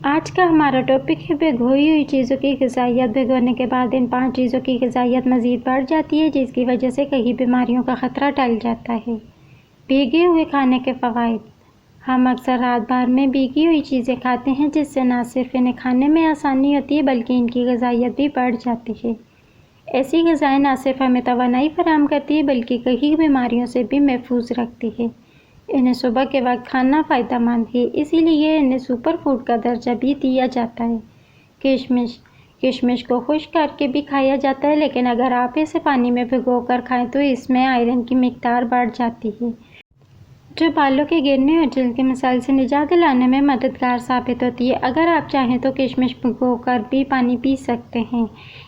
آج کا ہمارا ٹاپک ہے بھگوئی ہوئی چیزوں کی غذائیت۔ بھگونے کے بعد ان 5 چیزوں کی غذائیت مزید بڑھ جاتی ہے، جس کی وجہ سے کئی بیماریوں کا خطرہ ٹل جاتا ہے۔ بھیگے ہوئے کھانے کے فوائد۔ ہم اکثر رات بھر میں بھیگی ہوئی چیزیں کھاتے ہیں، جس سے نہ صرف انہیں کھانے میں آسانی ہوتی ہے بلکہ ان کی غذائیت بھی بڑھ جاتی ہے۔ ایسی غذائیں نہ صرف ہمیں توانائی فراہم کرتی ہیں بلکہ کئی بیماریوں سے بھی محفوظ رکھتی ہیں۔ انہیں صبح کے وقت کھانا فائدہ مند ہے، اسی لیے انہیں سپر فوڈ کا درجہ بھی دیا جاتا ہے۔ کشمش۔ کشمش کو خشک کر کے بھی کھایا جاتا ہے، لیکن اگر آپ اسے پانی میں بھگو کر کھائیں تو اس میں آئرن کی مقدار بڑھ جاتی ہے، جو بالوں کے گرنے اور جلد کے مسائل سے نجات دلانے میں مددگار ثابت ہوتی ہے۔ اگر آپ چاہیں تو کشمش بھگو کر بھی پانی پی سکتے ہیں،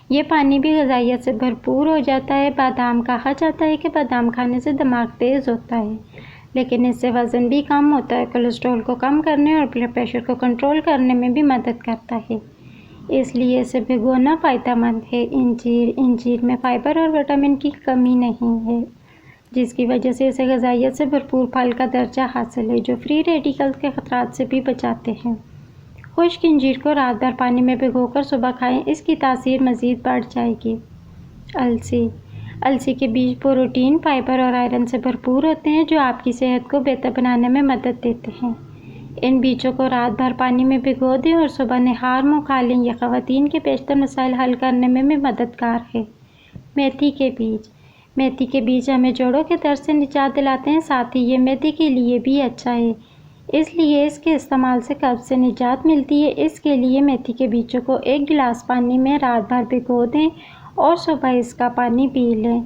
یہ پانی بھی غذائیت سے بھرپور ہو جاتا ہے۔ بادام۔ کہا جاتا ہے کہ بادام کھانے سے دماغ تیز ہوتا ہے، لیکن اس سے وزن بھی کم ہوتا ہے۔ کولیسٹرول کو کم کرنے اور بلڈ پریشر کو کنٹرول کرنے میں بھی مدد کرتا ہے، اس لیے اسے بھگونا فائدہ مند ہے۔ انجیر۔ انجیر میں فائبر اور وٹامن کی کمی نہیں ہے، جس کی وجہ سے اسے غذائیت سے بھرپور پھل کا درجہ حاصل ہے، جو فری ریڈیکلز کے خطرات سے بھی بچاتے ہیں۔ خشک انجیر کو رات بھر پانی میں بھگو کر صبح کھائیں، اس کی تاثیر مزید بڑھ جائے گی۔ السی۔ السی کے بیج پروٹین، فائبر اور آئرن سے بھرپور ہوتے ہیں، جو آپ کی صحت کو بہتر بنانے میں مدد دیتے ہیں۔ ان بیجوں کو رات بھر پانی میں بھگو دیں اور صبح نہار منہ کھا لیں، یہ خواتین کے بیشتر مسائل حل کرنے میں بھی مددگار ہے۔ میتھی کے بیج۔ میتھی کے بیج ہمیں جوڑوں کے درد سے نجات دلاتے ہیں، ساتھ ہی یہ معدے کے لیے بھی اچھا ہے، اس لیے اس کے استعمال سے قبض سے نجات ملتی ہے۔ اس کے لیے میتھی کے بیجوں کو 1 گلاس پانی میں رات بھر بھگو دیں اور صبح اس کا پانی پی لیں۔